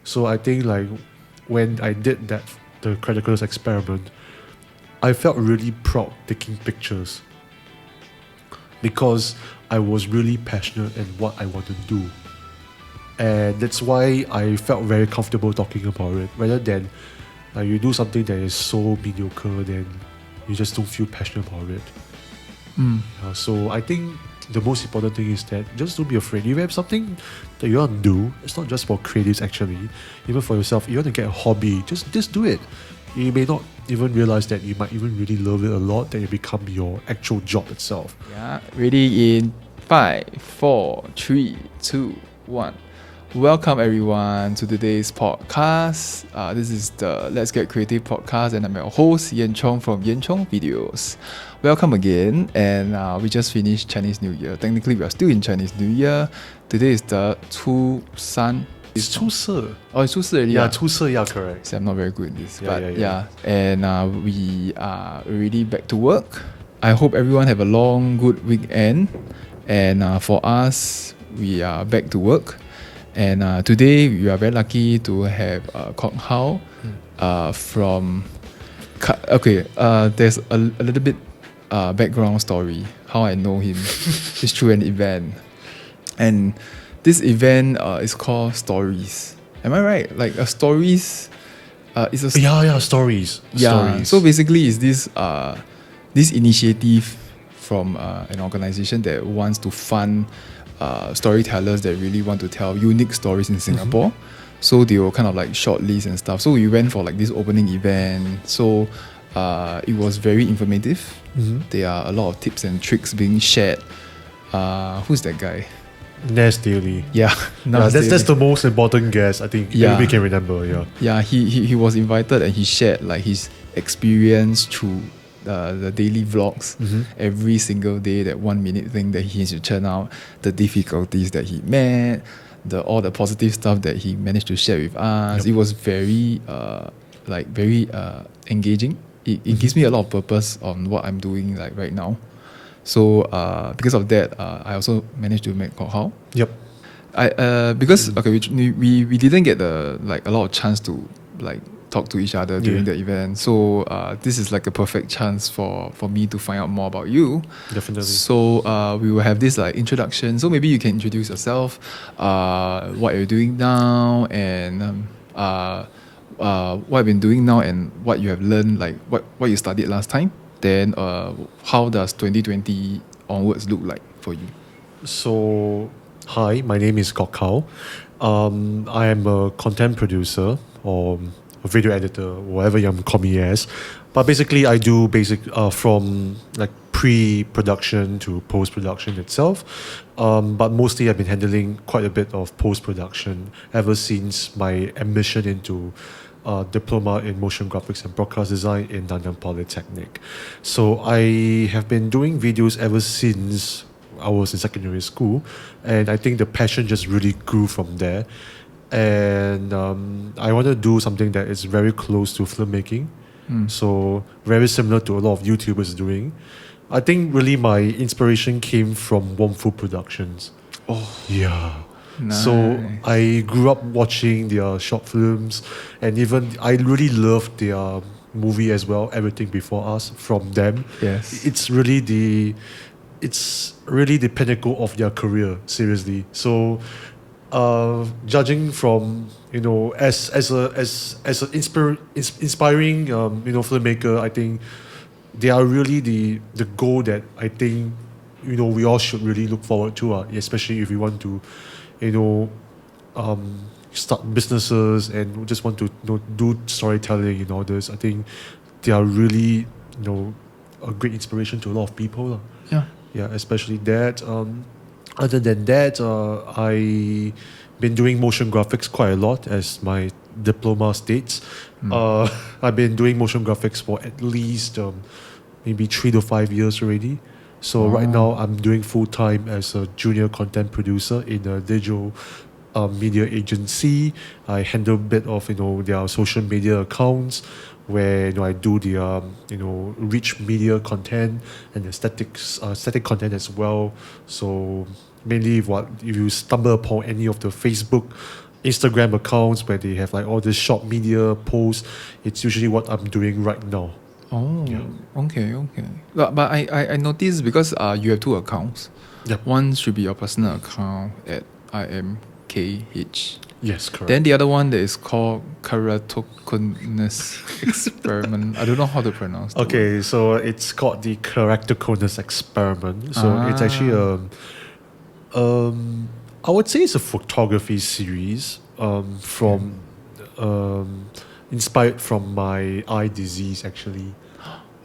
So I think like when I did the critical experiment, I felt really proud taking pictures because I was really passionate in what I want to do. And that's why I felt very comfortable talking about it, rather than you do something that is so mediocre, then you just don't feel passionate about it. So I think the most important thing is that just don't be afraid. If you have something that you want to do, it's not just for creatives actually, even for yourself. If you want to get a hobby, just do it. You may not even realize that you might even really love it a lot, that it become your actual job itself. Yeah, ready in 5, 4, 3, 2, 1. Welcome everyone to today's podcast. This is the Let's Get Creative podcast, and I'm your host Yancong from Yancongvideos. Welcome again, and we just finished Chinese New Year. Technically, we are still in Chinese New Year. Today is the 初三. It's 初四. Oh, it's 初四 already. Yeah, 初四, yeah, correct. So I'm not very good in this, Yeah, but yeah. And we are already back to work. I hope everyone have a long, good weekend. And for us, we are back to work. And today we are very lucky to have Kok Hao from. There's a little bit background story how I know him. It's through an event, and this event is called Stories. Am I right? Like stories. It's a stories. Yeah. Stories. So basically, it's this initiative from an organization that wants to fund storytellers that really want to tell unique stories in Singapore. So they will kind of like shortlist and stuff. So we went for like this opening event. So it was very informative. There are a lot of tips and tricks being shared. Who's that guy? Nas Daily. Yeah, that's the most important guest I think everybody can remember. Yeah, he was invited and he shared like his experience through the daily vlogs every single day, that 1 minute thing that he needs to churn out, the difficulties that he met, all the positive stuff that he managed to share with us. It was very very engaging. It gives me a lot of purpose on what I'm doing like right now. So because of that, I also managed to make Kok Hao. Yep. Because we didn't get a lot of chance to like talk to each other during the event. So this is like a perfect chance for me to find out more about you. Definitely. So we will have this like introduction. So maybe you can introduce yourself, what you're doing now, and what you've been doing now, and what you have learned, like what you studied last time. Then how does 2020 onwards look like for you? So, hi, my name is Kok Hao. I am a content producer or a video editor, whatever you call me as. But basically, I do from like pre-production to post-production itself. But mostly, I've been handling quite a bit of post-production ever since my admission into diploma in motion graphics and broadcast design in Nanyang Polytechnic. So I have been doing videos ever since I was in secondary school, and I think the passion just really grew from there. And I want to do something that is very close to filmmaking, so very similar to a lot of YouTubers doing. I think really my inspiration came from Warm Food Productions. Oh, yeah. nice. So I grew up watching their short films, and even I really loved their movie as well, Everything Before Us, from them. Yes. It's really the pinnacle of their career, seriously. So judging from as an inspiring filmmaker, I think they are really the goal that I think we all should really look forward to, especially if we want to start businesses and just want to do storytelling and all this. I think they are really a great inspiration to a lot of people. Yeah, especially that. Other than that, I been doing motion graphics quite a lot, as my diploma states. I've been doing motion graphics for at least maybe 3 to 5 years already. So right now I'm doing full time as a junior content producer in a digital media agency. I handle a bit of their social media accounts, where I do the rich media content and static content as well. So mainly if you stumble upon any of the Facebook Instagram accounts where they have like all this short media posts. It's usually what I'm doing right now. Oh, Yeah. okay. But I noticed because you have two accounts. Yep. One should be your personal account at IMKH. Yes, correct. Then the other one that is called Keratoconus Experiment. I don't know how to pronounce the word. Okay, so it's called the Keratoconus Experiment. So it's actually I would say it's a photography series from inspired from my eye disease actually.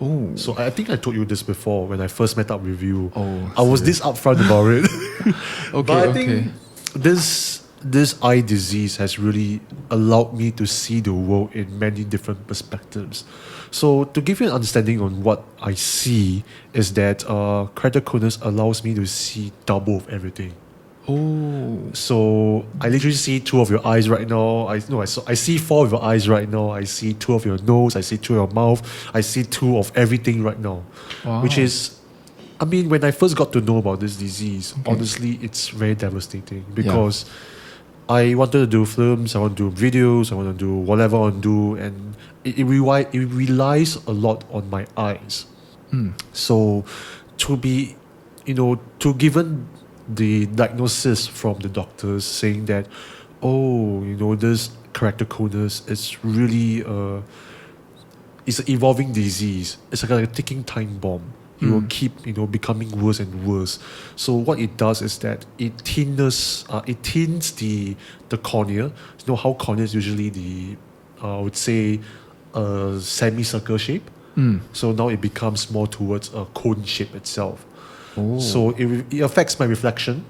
Oh. So I think I told you this before when I first met up with you. Oh, I was this upfront about it. Okay, But I think this eye disease has really allowed me to see the world in many different perspectives. So to give you an understanding on what I see is that keratoconus allows me to see double of everything. Oh. So I literally see two of your eyes right now. I see four of your eyes right now. I see two of your nose. I see two of your mouth. I see two of everything right now. Wow. Which is, I mean, when I first got to know about this disease, Okay. honestly, it's very devastating because I wanted to do films, I want to do videos, I want to do whatever I want to do, and it relies a lot on my eyes. So to be, to given the diagnosis from the doctors saying that, this keratoconus is really it's an evolving disease. It's like a ticking time bomb. It will keep, becoming worse and worse. So what it does is that it tins the cornea. You know how cornea is usually the, I would say, a semicircle shape. So now it becomes more towards a cone shape itself. Oh. So it affects my refraction.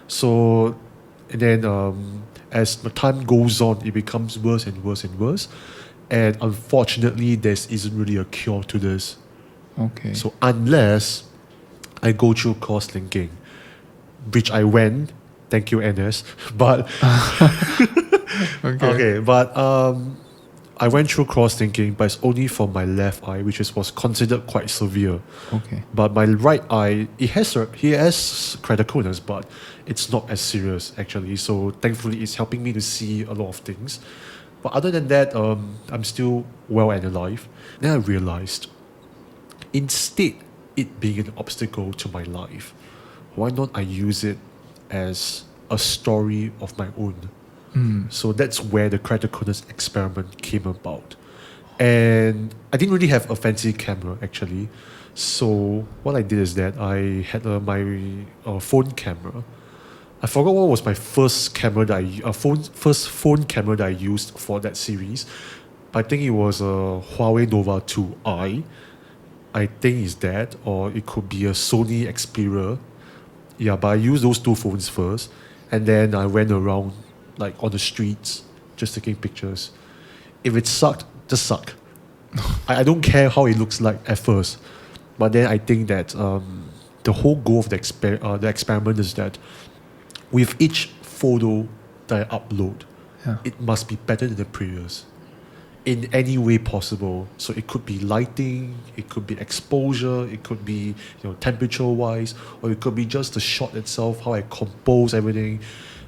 So, and then as the time goes on, it becomes worse and worse and worse. And unfortunately, there isn't really a cure to this. Okay. So unless I go through cross-linking, which I went, thank you NS, but Okay. but I went through cross-linking, but it's only for my left eye, which was considered quite severe. Okay. But my right eye, he has keratoconus, but it's not as serious actually. So thankfully, it's helping me to see a lot of things. But other than that, I'm still well and alive. Then I realized, instead it being an obstacle to my life, why not I use it as a story of my own? So that's where the keratoconus experiment came about. And I didn't really have a fancy camera actually. So what I did is that I had my phone camera. I forgot what was my first camera first phone camera that I used for that series. I think it was a Huawei Nova 2i. I think it's that, or it could be a Sony Xperia. Yeah, but I used those two phones first, and then I went around like on the streets just taking pictures. If it sucked, just suck. I don't care how it looks like at first, but then I think that the whole goal of the experiment is that with each photo that I upload, it must be better than the previous in any way possible. So it could be lighting, it could be exposure, it could be temperature wise, or it could be just the shot itself, how I compose everything.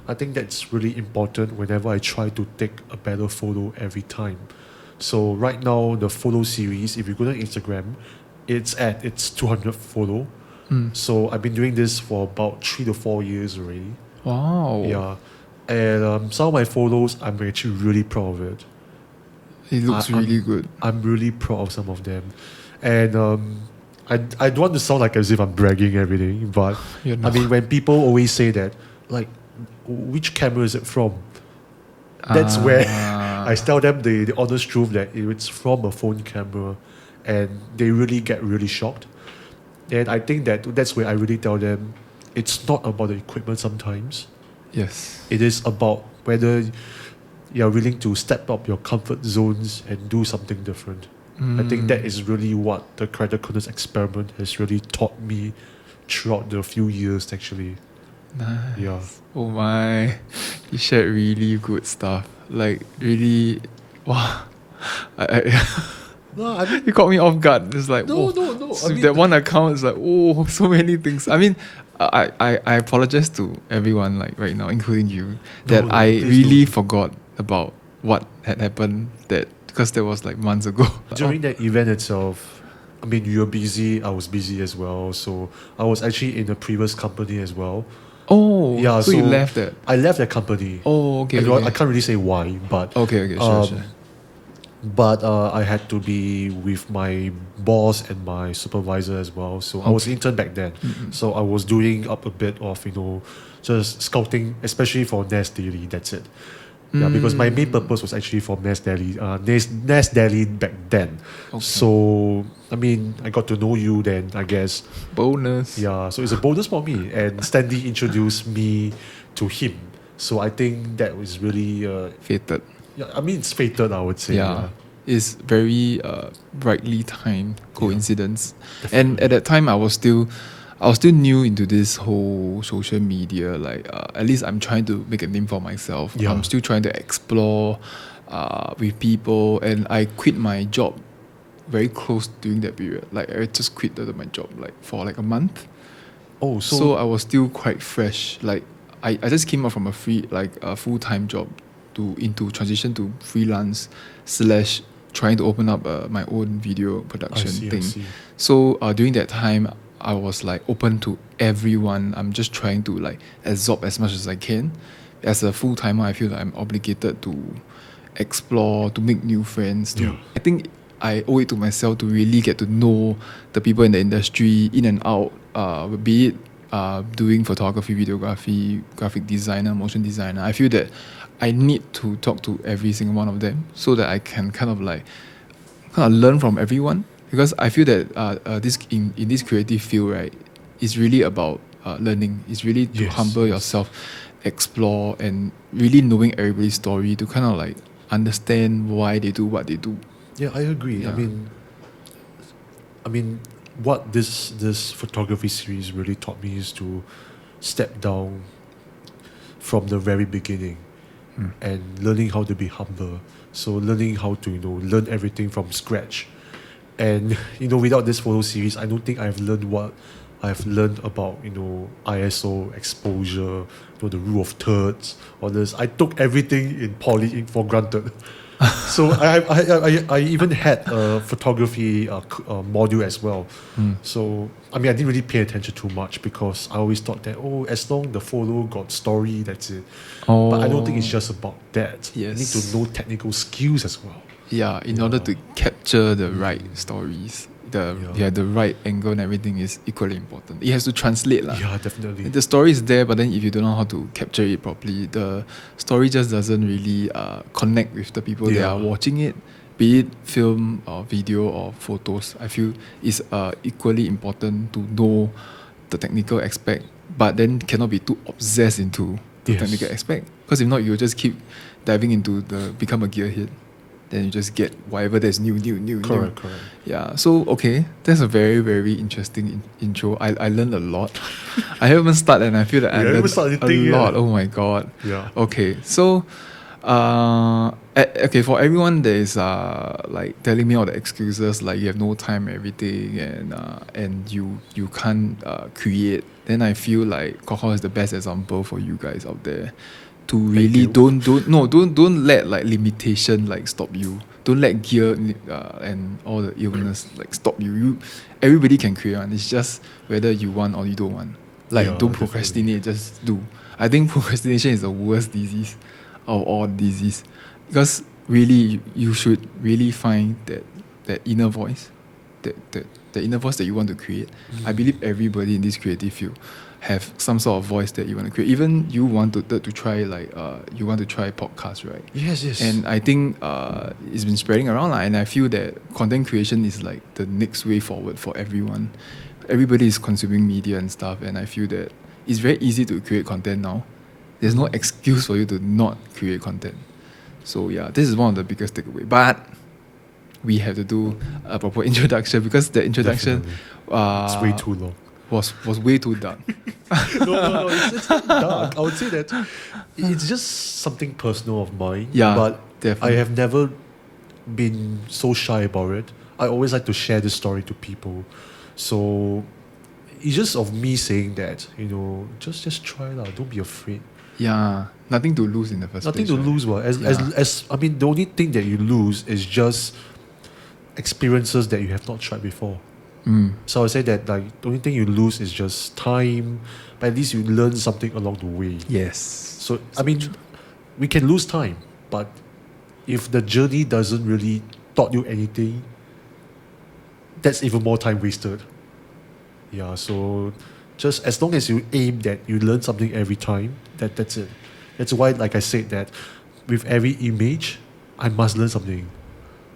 I think that's really important whenever I try to take a better photo every time. So right now the photo series, if you go to Instagram, it's at its 200th photo. So I've been doing this for about 3 to 4 years already. Wow. Yeah, and some of my photos, I'm actually really proud of it. It looks really good. I'm really proud of some of them, and I don't want to sound like as if I'm bragging everything, but You're I not. mean when people always say that, like, which camera is it from? That's where I tell them the honest truth that it's from a phone camera, and they really get really shocked. And I think that's where I really tell them it's not about the equipment sometimes. Yes. It is about whether you're willing to step up your comfort zones and do something different. I think that is really what the keratoconus experiment has really taught me throughout the few years actually. Nice. Yeah. Oh my. You shared really good stuff. Like really wow. I No, I mean, You caught me off guard. It's like, no, oh, no, no. so I mean, that one account is like, oh, so many things. I mean, I apologize to everyone like right now, including you, that no, I please really don't. forgot about what had happened that because that was like months ago. During that event itself, I mean, you were busy, I was busy as well. So I was actually in a previous company as well. Oh, Yeah, so you so left that. I left that company. Oh, okay, I okay. can't really say why, but Okay, sure, sure. I had to be with my boss and my supervisor as well. So I was intern back then. So I was doing up a bit of, just scouting, especially for Nest Daily. That's it. Yeah, because my main purpose was actually for Nest Daily, Nest Daily back then. Okay. So, I mean, I got to know you then, I guess. Bonus. Yeah, so it's a bonus for me. And Stanley introduced me to him. So I think that was really, Fated. yeah, I mean, it's fated, I would say. Yeah. It's very brightly timed coincidence. And at that time I was still new into this whole social media. Like at least I'm trying to make a name for myself. Yeah. I'm still trying to explore with people, and I quit my job very close during that period. Like I just quit my job like for like a month. Oh, So I was still quite fresh. Like I just came out from a full-time job into transition to freelance / trying to open up my own video production I thing. see. So during that time, I was like open to everyone. I'm just trying to like absorb as much as I can. As a full timer, I feel like I'm obligated to explore, to make new friends. I think I owe it to myself to really get to know the people in the industry, in and out, be it doing photography, videography, graphic designer, motion designer. I feel that I need to talk to every single one of them so that I can kind of learn from everyone, because I feel that this in this creative field, right, is really about learning. It's really to humble yourself, explore, and really knowing everybody's story to kind of like understand why they do what they do. Yeah, I agree. Yeah. I mean, what this photography series really taught me is to step down from the very beginning and learning how to be humble. So learning how to learn everything from scratch. And without this photo series, I don't think I've learned what I've learned about ISO exposure, the rule of thirds, all this. I took everything in poly for granted. So I even had a photography module as well. So I mean, I didn't really pay attention too much because I always thought that as long the photo got story, that's it. But I don't think it's just about that. Yes. You need to know technical skills as well. Yeah, in order to capture the right stories, the right angle and everything is equally important. It has to translate lah. Yeah, definitely. The story is there, but then if you don't know how to capture it properly, the story just doesn't really connect with the people that are watching it. Be it film or video or photos, I feel is equally important to know the technical aspect, but then cannot be too obsessed into the technical aspect. Because if not, you'll just keep diving into become a gearhead. Then you just get whatever that's new. Correct. Yeah, so okay, that's a very, very interesting intro. I learned a lot. I haven't started and I feel that I learned a lot. Oh my god. Yeah. Okay, so for everyone that is like telling me all the excuses, like you have no time, everything, and you can't create, then I feel like Kok Hao is the best example for you guys out there. To really don't let like limitation like stop you. Don't let gear and all the illness like stop you. Everybody can create one. It's just whether you want or you don't want. Like don't procrastinate, just do. I think procrastination is the worst disease of all disease, because really you should really find that inner voice, the inner voice that you want to create. I believe everybody in this creative field have some sort of voice that you want to create. Even you want to try you want to try podcast, right? Yes. And I think it's been spreading around, and I feel that content creation is like the next way forward for everyone. Everybody is consuming media and stuff, and I feel that it's very easy to create content now. There's no excuse for you to not create content. So yeah, this is one of the biggest takeaway. But we have to do a proper introduction, because the introduction it's way too long. Was way too dark. No, it's not dark. I would say that it's just something personal of mine. Yeah, but definitely. I have never been so shy about it. I always like to share this story to people. So it's just of me saying that, just try lah. Don't be afraid. Yeah, nothing to lose in the first Nothing place. to lose. Well, I mean, the only thing that you lose is just experiences that you have not tried before. So I would say that like the only thing you lose is just time, but at least you learn something along the way. Yes. So I mean, we can lose time, but if the journey doesn't really taught you anything, that's even more time wasted. Yeah, so just as long as you aim that you learn something every time, that's it. That's why, like I said, that with every image, I must learn something.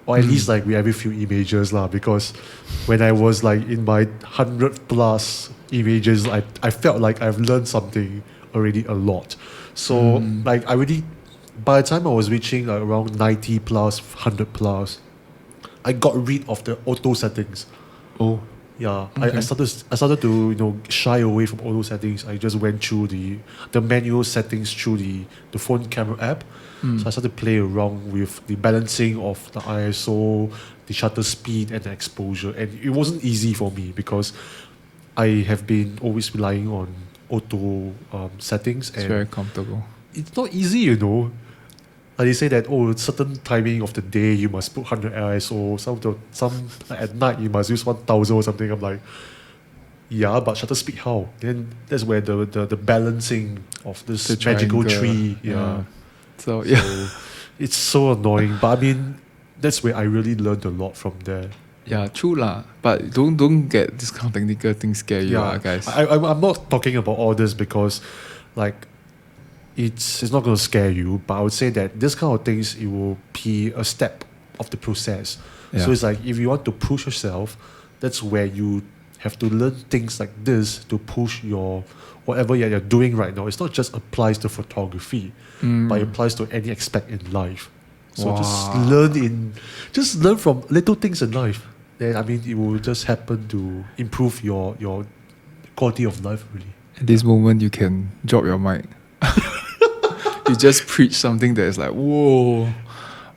Or at least like with every few images lah, because when I was like in my 100 plus images, I felt like I've learned something already a lot. So like I really, by the time I was reaching like around 90 plus, 100 plus, I got rid of the auto settings. Oh. Yeah, Okay. I started to shy away from auto settings. I just went through the manual settings through the phone camera app. So I started to play around with the balancing of the ISO, the shutter speed, and the exposure. And it wasn't easy for me because I have been always relying on auto settings, It's and very comfortable. it's not easy, Like they say that certain timing of the day you must put 100 ISO. Some at night you must use 1000 or something. I'm like, yeah, but shutter speed how? Then that's where the balancing of this The magical triangle, tree. yeah. So yeah. So it's so annoying. But I mean, that's where I really learned a lot from there. Yeah, true lah. But don't get this kind of technical things scare you, guys. I'm not talking about all this because, like, it's not going to scare you. But I would say that this kind of things, it will be a step of the process. Yeah. So it's like if you want to push yourself, that's where you have to learn things like this to push your whatever you're doing right now. It's not just applies to photography, but it applies to any aspect in life. So just learn from little things in life. Then I mean, it will just happen to improve your quality of life really. At this moment, you can drop your mic. You just preach something that is like, whoa.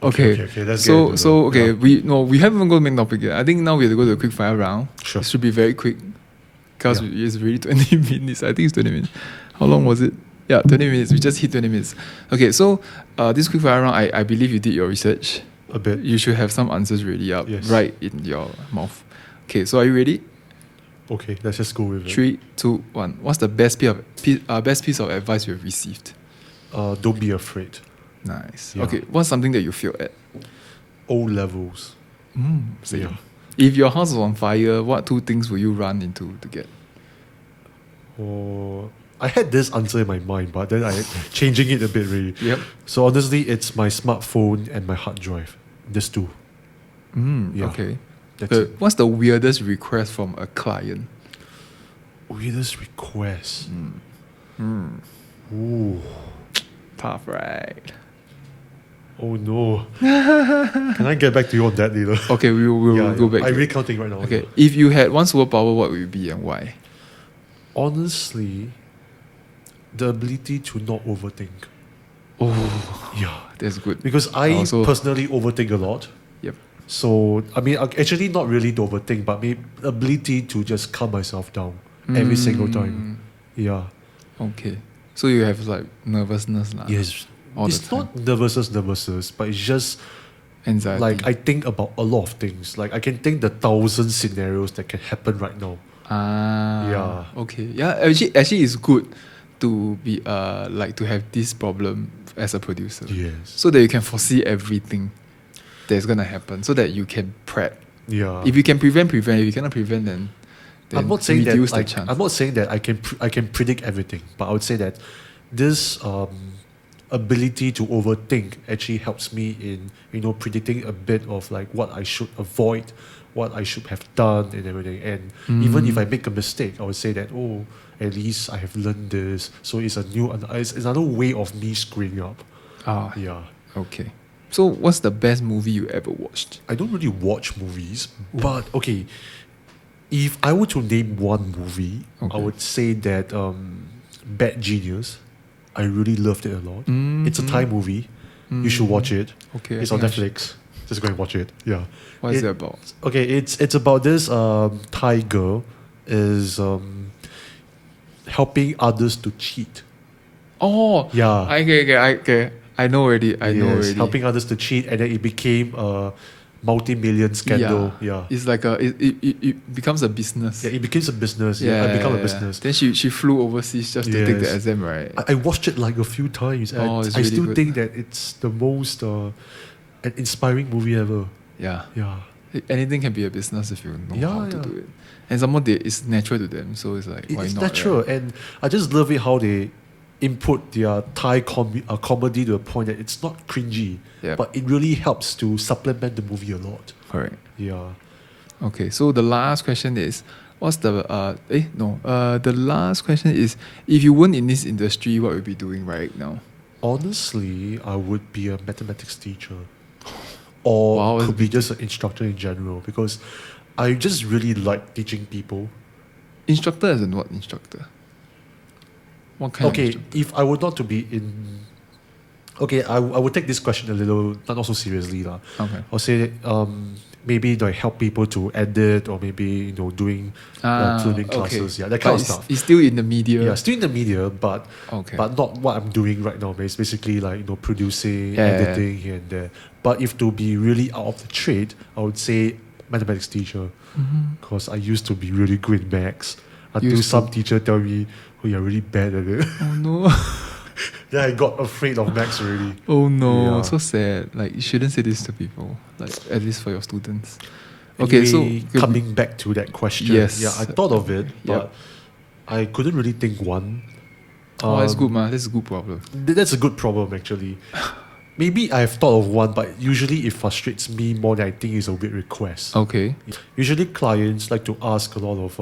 Okay. Let's So get into okay, we haven't even got the main topic yet. I think now we have to go to the quick fire round. Sure. It should be very quick because Yeah. it's really 20 minutes. I think it's 20 minutes. How long was it? Yeah, 20 minutes. We just hit 20 minutes. Okay, so this quick fire round, I believe you did your research. a bit. You should have some answers ready up Yes. right in your mouth. Okay, so are you ready? Okay, let's just go with it. 3, 2, 1. What's the best piece of advice you've received? Don't be afraid. Nice. Yeah. Okay, what's something that you failed at? O levels. Same. Yeah. If your house was on fire, what 2 things will you run into to get? Or I had this answer in my mind, but then I changing it a bit really. Yep. So honestly, it's my smartphone and my hard drive. These two. Yeah. Okay. That's it. What's the weirdest request from a client? Weirdest request. Ooh. Tough, right? Oh no. Can I get back to you on that later? Okay, we'll go back. I'm really counting right now. Okay, if you had one superpower, what would it be and why? Honestly, the ability to not overthink. Oh, Yeah. that's good. Because I Also- personally overthink a lot. Yep. So, I mean, actually not really to overthink, but maybe ability to just calm myself down every single time. Yeah. Okay. So you have like nervousness lah. Yes. All the It's time. not nervousness, but it's just Anxiety. like I think about a lot of things. Like I can think the 1,000 scenarios that can happen right now. Yeah. Okay. Yeah. Actually, it's good to be like to have this problem as a producer. Yes. So that you can foresee everything that's gonna happen, so that you can prep. Yeah. If you can prevent. If you cannot prevent, then I'm not saying that reduce the like chance. I'm not saying that I can predict everything, but I would say that this ability to overthink actually helps me in predicting a bit of like what I should avoid, what I should have done, and everything. And even if I make a mistake, I would say that at least I have learned this. So it's it's another way of me screwing up. Yeah. Okay. So what's the best movie you ever watched? I don't really watch movies, but okay. If I were to name one movie, I would say that Bad Genius. I really loved it a lot. It's a Thai movie. You should watch it. Okay. It's I on think I Netflix. just go and watch it. Yeah. What is it about? Okay, it's about this Thai girl is helping others to cheat. Oh, Yeah. okay. I know already. I know Yes, already. helping others to cheat, and then it became a multi-million scandal. Yeah. It's like it becomes a business. Yeah, it becomes a business. Yeah, it became a business. Then she flew overseas just to take the Yes. exam, right? I watched it like a few times. And It's I really still good. think that it's the most an inspiring movie ever. Yeah. Yeah. Anything can be a business if you know how to Yeah. do it. And some more, it's natural to them, so it's like why It's not? natural, Right? and I just love it how they input their Thai comedy to a point that it's not cringy, Yeah. but it really helps to supplement the movie a lot. Correct. Yeah. Okay, so the last question is, what's the the last question is, if you weren't in this industry, what would you be doing right now? Honestly, I would be a mathematics teacher, or Wow, that's could be just an instructor in general, because I just really like teaching people. Instructor as in what instructor? What kind of Okay, instructor? if I were not to be in, okay, I would take this question a little not so seriously lah. Okay. I'll say maybe like help people to edit, or maybe doing filming classes, yeah, that kind of But stuff. it's still in the media. Yeah, still in the media, but Okay. but not what I'm doing right now. It's basically like producing, Yeah, yeah, yeah. editing here and there. But if to be really out of the trade, I would say mathematics teacher, because I used to be really good in maths until Used to. some teacher tell me, "Oh, you're really bad at it." Oh no. Then I got afraid of maths already. Oh no, Yeah. so sad. Like you shouldn't say this to people. Like at least for your students. Okay, Anyway, so coming back to that question, Yes. yeah, I thought of it, Yep. but I couldn't really think one. oh, that's Um, good, man. That's a good problem. That's a good problem, actually. Maybe I've thought of one, but usually it frustrates me more than I think it's a weird request. Okay. Usually, clients like to ask a lot of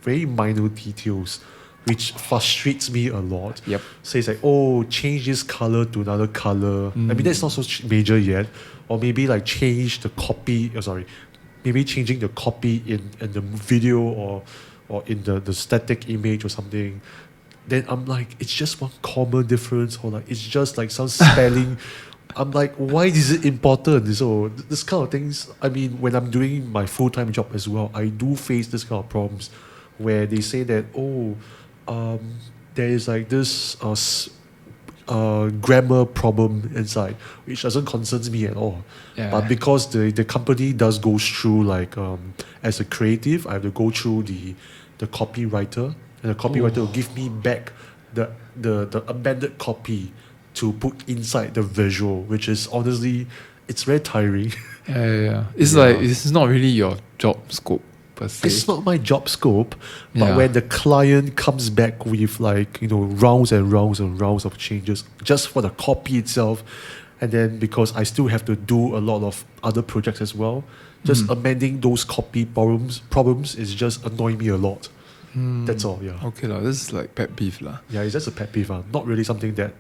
very minor details, which frustrates me a lot. Yep. So it's like, oh, change this color to another color. I mean, that's not so major yet. Or maybe like change the copy. Maybe changing the copy in the video, or in the static image or something. Then I'm like, it's just one comma difference, or like it's just like some spelling. I'm like, why is it important? So this kind of things. I mean, when I'm doing my full-time job as well, I do face this kind of problems, where they say that there is like this grammar problem inside, which doesn't concern me at all. Yeah. But because the company does go through like as a creative, I have to go through the copywriter, and the copywriter will give me back the amended copy to put inside the visual, which is honestly, it's very tiring. Yeah. It's Yeah. like it's not really your job scope per se. It's not my job scope, but Yeah. when the client comes back with like rounds and rounds and rounds of changes just for the copy itself, and then because I still have to do a lot of other projects as well, just amending those copy problems is just annoying me a lot. That's all. Yeah. Okay, this is like pet peeve lah. Yeah, it's just a pet peeve. Not really something that.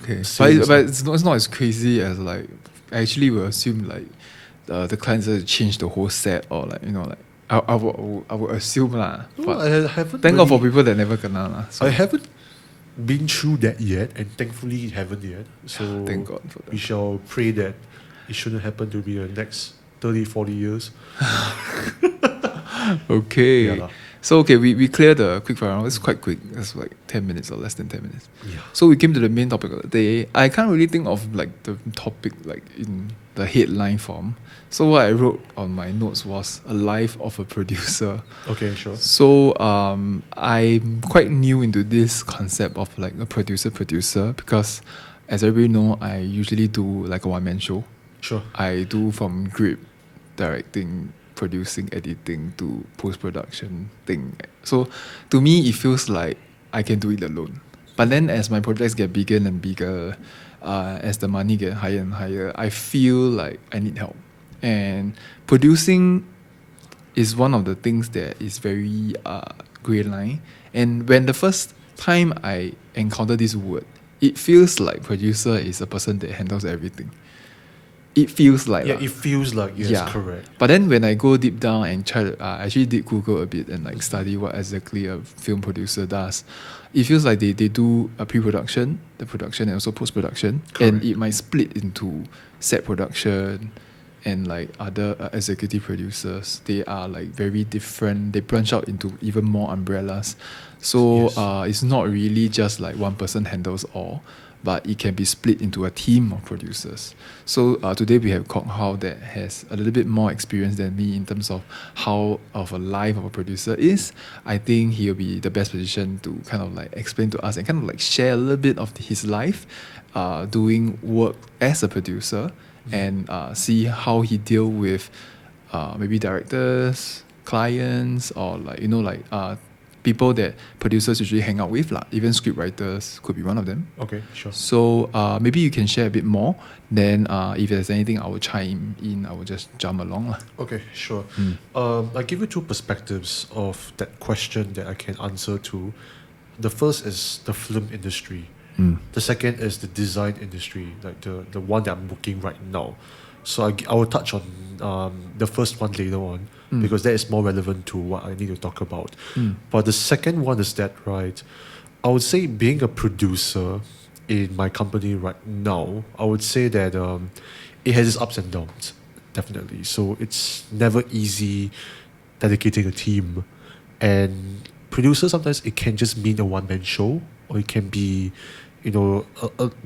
Okay, Serious. but it's not as crazy as like actually we assume like the clients have to change the whole set, or like like I would assume lah. No, But I haven't. thank God for really- people that never kena lah. So I haven't been through that yet, and thankfully haven't yet. So thank God for we that. shall pray that it shouldn't happen to be the next 30, 40 years. Okay. Yeah lah. So we cleared the quick fire round. It's quite quick. It's like 10 minutes or less than 10 minutes. Yeah. So we came to the main topic of the day. I can't really think of like the topic like in the headline form. So what I wrote on my notes was a life of a producer. Okay, sure. So I'm quite new into this concept of like a producer because as everybody know, I usually do like a one-man show. Sure. I do from grip, directing, producing, editing to post-production thing. So to me, it feels like I can do it alone. But then as my projects get bigger and bigger, as the money get higher and higher, I feel like I need help. And producing is one of the things that is very grey line. And when the first time I encounter this word, it feels like producer is a person that handles everything. It feels like Yeah, lah. it feels like, yes, Yeah. correct. But then when I go deep down and try to, I actually did Google a bit and like study what exactly a film producer does. It feels like they do a pre-production, the production, and also post-production. And Correct. it might split into set production and like other executive producers, they are like very different. They branch out into even more umbrellas. So Yes. it's not really just like one person handles all, but it can be split into a team of producers. So today we have Kok Hao that has a little bit more experience than me in terms of how of a life of a producer is. I think he'll be the best position to kind of like explain to us and kind of like share a little bit of his life doing work as a producer, and see how he deal with maybe directors, clients, or like people that producers usually hang out with, like even script writers could be one of them. Okay, sure. So maybe you can share a bit more. Then if there's anything I will chime in, I will just jump along lah. Okay, sure. I give you two perspectives of that question that I can answer to. The first is the film industry. The second is the design industry, like the one that I'm working right now. So I will touch on the first one later on because that is more relevant to what I need to talk about. But the second one is that, right, I would say being a producer in my company right now, I would say that it has its ups and downs, definitely. So it's never easy dedicating a team. And producer, sometimes it can just mean a one-man show, or it can be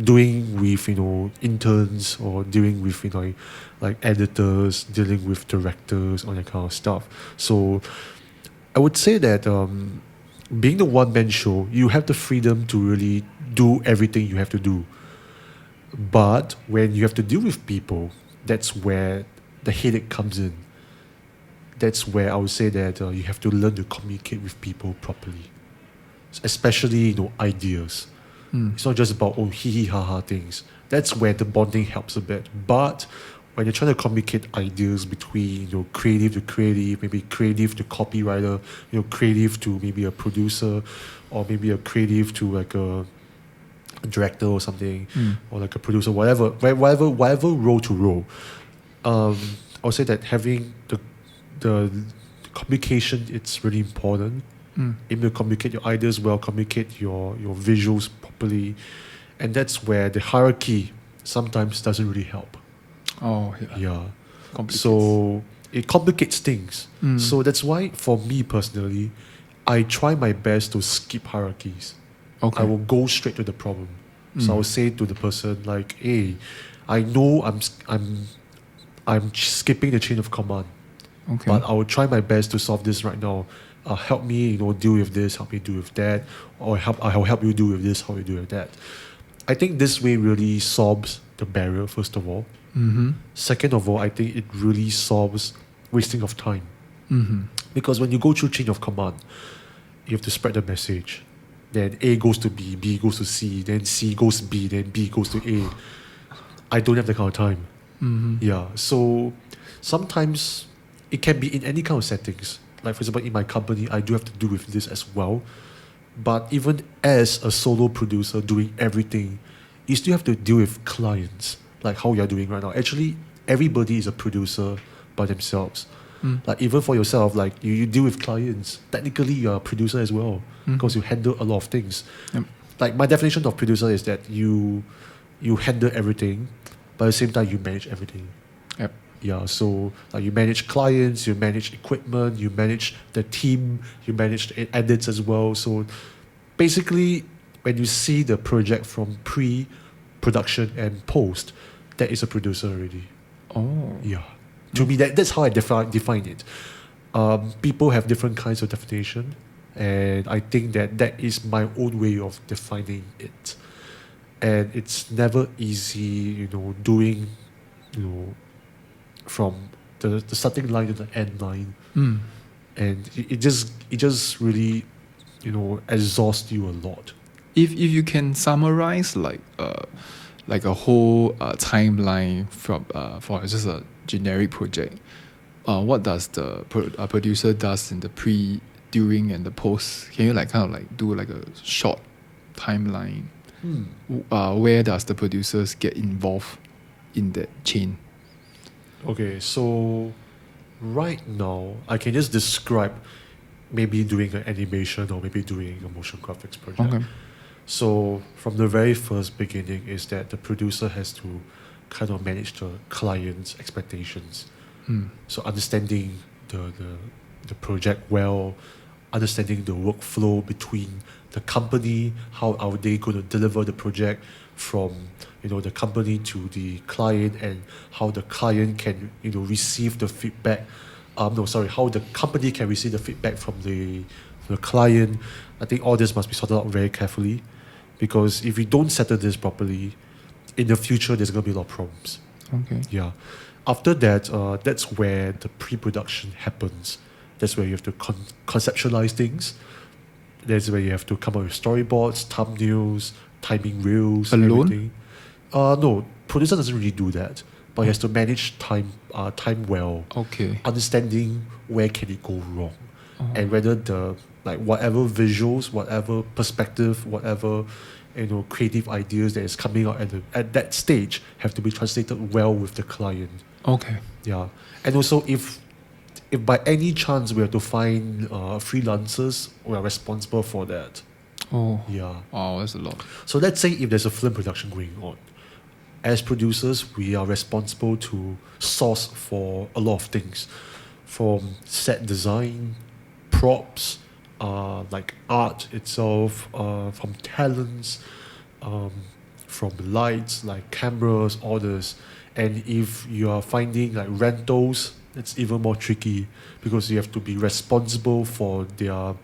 doing with interns, or dealing with like editors, dealing with directors, all that kind of stuff. So I would say that being the one man show, you have the freedom to really do everything you have to do. But when you have to deal with people, that's where the headache comes in. That's where I would say that you have to learn to communicate with people properly, especially ideas. It's not just about hee hee ha ha things. That's where the bonding helps a bit. But when you're trying to communicate ideas between creative to creative, maybe creative to copywriter, creative to maybe a producer, or maybe a creative to like a director or something, or like a producer, whatever role to role. I would say that having the communication, it's really important. Able to communicate your ideas well, communicate your visuals properly, and that's where the hierarchy sometimes doesn't really help. Yeah. So it complicates things. So that's why, for me personally, I try my best to skip hierarchies. I will go straight to the problem. So I will say to the person like, "Hey, I know I'm skipping the chain of command, but I will try my best to solve this right now. Help me, deal with this, help me deal with that, or I'll help you deal with this, how you deal with that." I think this way really solves the barrier, first of all. Second of all, I think it really solves wasting of time. Because when you go through chain of command, you have to spread the message. Then A goes to B, B goes to C, then C goes to B, then B goes to A. I don't have that kind of time. So sometimes it can be in any kind of settings. Like, for example, in my company, I do have to do with this as well. But even as a solo producer doing everything, you still have to deal with clients, like how you're doing right now. Actually, everybody is a producer by themselves. Like, even for yourself, like you deal with clients. Technically, you're a producer as well, because you handle a lot of things. Like, my definition of producer is that you handle everything, but at the same time, you manage everything. Yeah, so you manage clients, you manage equipment, you manage the team, you manage the edits as well. So basically, when you see the project from pre-production and post, that is a producer already. Yeah. To me, that's how I define it. People have different kinds of definition, and I think that is my own way of defining it. And it's never easy, doing, from the starting line to the end line. And it just really, exhausts you a lot. If you can summarize like a whole timeline from for just a generic project, what does the producer does in the pre, during, and the post? Can you do like a short timeline? Where does the producers get involved in that chain? Okay, so right now I can just describe maybe doing an animation or maybe doing a motion graphics project. So from the very first beginning is that the producer has to kind of manage the client's expectations. Mm. So understanding the project well, understanding the workflow between the company, how are they going to deliver the project from the company to the client, and how the client can receive the feedback. No, sorry, how the company can receive the feedback from the client. I think all this must be sorted out very carefully, because if we don't settle this properly, in the future there's going to be a lot of problems. Okay. Yeah. After that, that's where the pre-production happens. That's where you have to conceptualize things. That's where you have to come up with storyboards, thumbnails, timing reels, Alone? everything. No, producer doesn't really do that, but he has to manage time well, Okay. understanding where can it go wrong, Oh. and whether the whatever visuals, whatever perspective, whatever creative ideas that is coming out at that stage have to be translated well with the client. Okay. Yeah, and also if by any chance we have to find freelancers, we are responsible for that. Oh. Yeah. Wow, that's a lot. So let's say if there's a film production going on, as producers, we are responsible to source for a lot of things, from set design, props, like art itself, from talents, from lights, like cameras, orders. And if you are finding like rentals, it's even more tricky, because you have to be responsible for their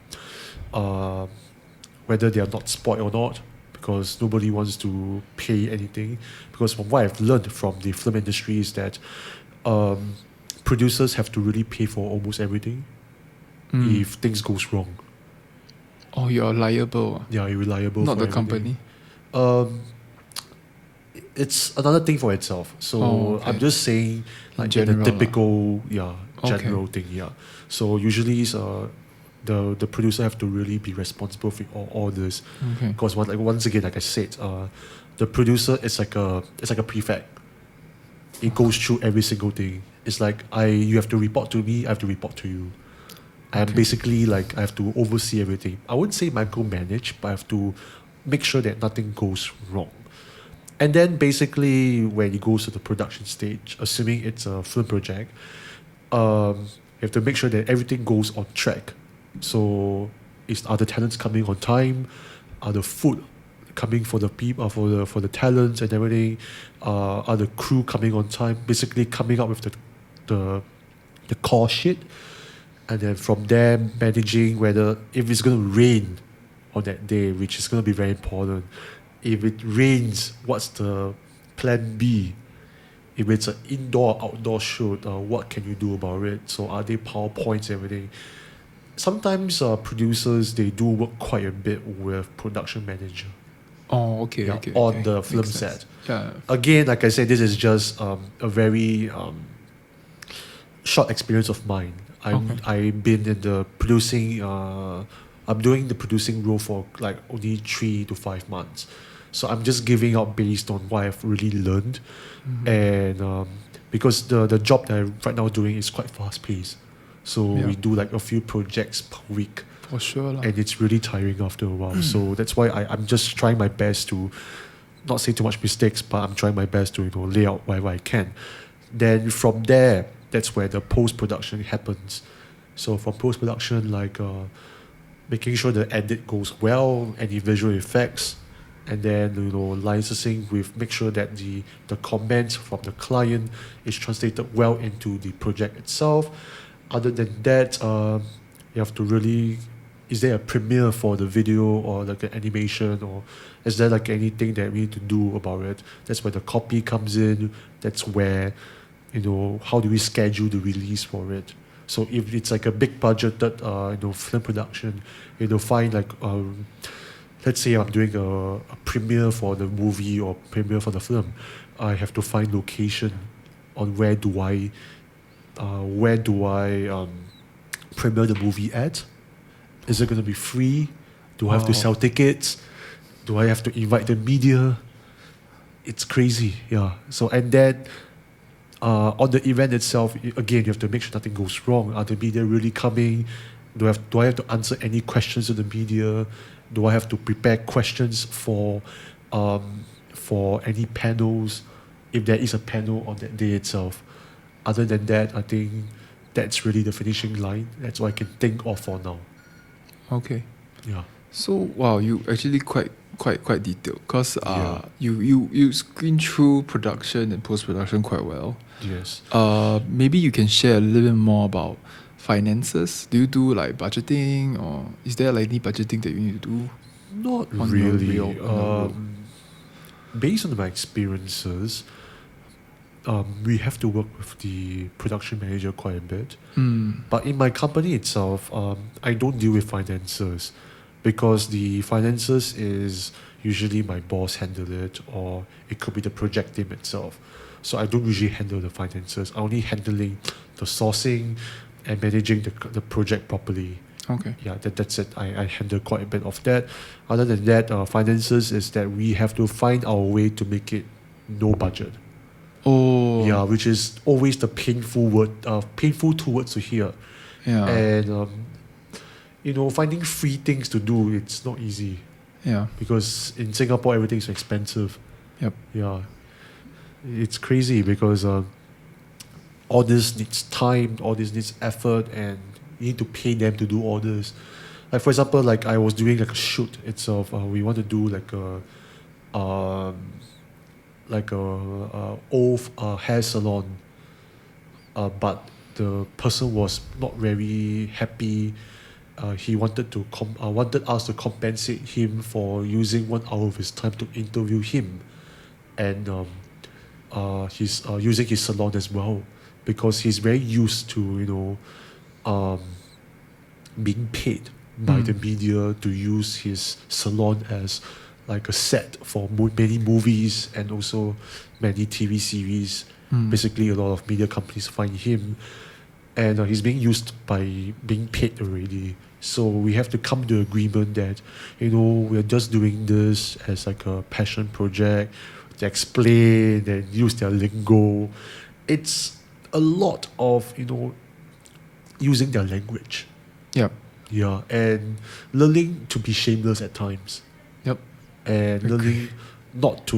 whether they are not spoiled or not, because nobody wants to pay anything. Because from what I've learned from the film industry is that producers have to really pay for almost everything Mm. if things goes wrong. Oh, you're liable. Yeah, you're reliable. Not for the everything. company. It's another thing for itself. So Oh, I'm okay. just saying, like general the typical Okay. general thing. Yeah. So usually the producer have to really be responsible for all this. Okay. Because once again, like I said, the producer is like a prefect. It goes through every single thing. It's like you have to report to me, I have to report to you. I'm Okay. basically like I have to oversee everything. I wouldn't say micromanage, but I have to make sure that nothing goes wrong. And then basically when it goes to the production stage, assuming it's a film project, you have to make sure that everything goes on track. So are the talents coming on time? Are the food coming for the people, for the talents and everything? Are the crew coming on time? Basically coming up with the core shit, and then from there managing whether if it's gonna rain on that day, which is gonna be very important. If it rains, what's the plan B? If it's an indoor outdoor shoot, what can you do about it? So are there PowerPoints and everything? Sometimes producers, they do work quite a bit with production manager. Oh, okay. Yeah, Okay. on okay. the film Makes sense. set. Yeah. Again, like I said, this is just a very short experience of mine. I've been in the producing. I'm doing the producing role for like only 3 to 5 months, so I'm just giving out based on what I've really learned, Mhm. and because the job that I'm right now doing is quite fast paced, so Yeah. we do like a few projects per week, For sure. lah. and it's really tiring after a while. So that's why I'm just trying my best to not say too much mistakes, but I'm trying my best to lay out whatever I can. Then from there, that's where the post production happens. So from post production, like making sure the edit goes well, any visual effects, and then licensing with make sure that the comments from the client is translated well into the project itself. Other than that, you have to really, is there a premiere for the video or like an animation, or is there like anything that we need to do about it? That's where the copy comes in. That's where how do we schedule the release for it? So if it's like a big budgeted film production, find like let's say I'm doing a premiere for the movie or premiere for the film, I have to find location on where do I premiere the movie at. Is it going to be free? Do I have to Wow. sell tickets? Do I have to invite the media? It's crazy, yeah. So and then on the event itself, again, you have to make sure nothing goes wrong. Are the media really coming? Do I have to answer any questions to the media? Do I have to prepare questions for any panels? if there is a panel on that day itself. Other than that, I think that's really the finishing line. That's what I can think of for now. Okay. Yeah. So wow, you actually quite detailed because Yeah. you screen through production and post production quite well. Yes. Maybe you can share a little bit more about finances. Do you do like budgeting, or is there like any budgeting that you need to do? Not On really. the road. Based on my experiences, we have to work with the production manager quite a bit. But in my company itself, I don't deal with finances because the finances is usually my boss handle it, or it could be the project team itself. So I don't usually handle the finances. I only handling the sourcing and managing the project properly. Okay. Yeah, that's it. I handle quite a bit of that. Other than that, finances is that we have to find our way to make it no budget. Oh. Yeah, which is always the painful two words to hear. Yeah. And finding free things to do, it's not easy Yeah. because in Singapore everything's expensive. Yep. Yeah, it's crazy because all this needs time, all this needs effort, and you need to pay them to do all this. Like for example, like I was doing like a shoot itself. We want to do like a old hair salon, but the person was not very happy. He wanted us to compensate him for using 1 hour of his time to interview him, and he's using his salon as well because he's very used to being paid by the media to use his salon as like a set for many movies and also many TV series. Basically, a lot of media companies find him, and he's being used by being paid already. So we have to come to agreement that we're just doing this as like a passion project to explain and use their lingo. It's a lot of using their language. Yep. Yeah, and learning to be shameless at times. Yep. And learning not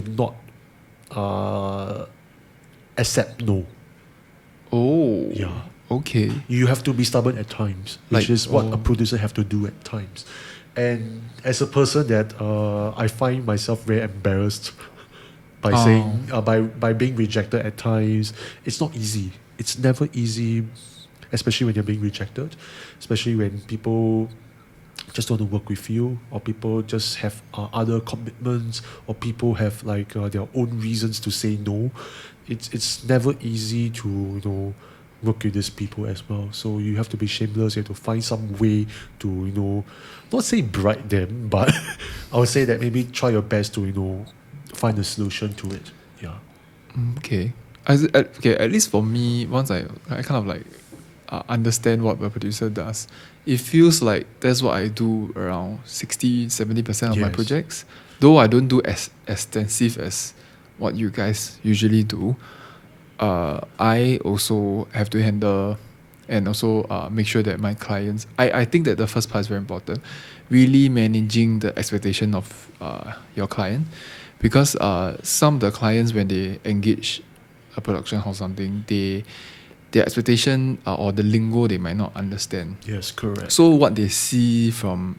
accept no. Oh. Yeah. Okay. You have to be stubborn at times, which Like, is what a producer have to do at times. And as a person that I find myself very embarrassed by saying by being rejected at times. It's not easy. It's never easy, especially when you're being rejected, especially when people just don't want to work with you, or people just have other commitments, or people have like their own reasons to say no. It's never easy to work with these people as well. So you have to be shameless. You have to find some way to not say bribe them, but I would say that maybe try your best to find a solution to it. Yeah. Okay. Okay, at least for me, once I kind of like understand what a producer does, it feels like that's what I do around 60-70% of my Yes. projects. Though I don't do as extensive as what you guys usually do, I also have to handle and also make sure that my clients, I think that the first part is very important, really managing the expectation of your client, because some of the clients, when they engage a production house or something, their expectation or the lingo they might not understand. Yes, correct. So what they see from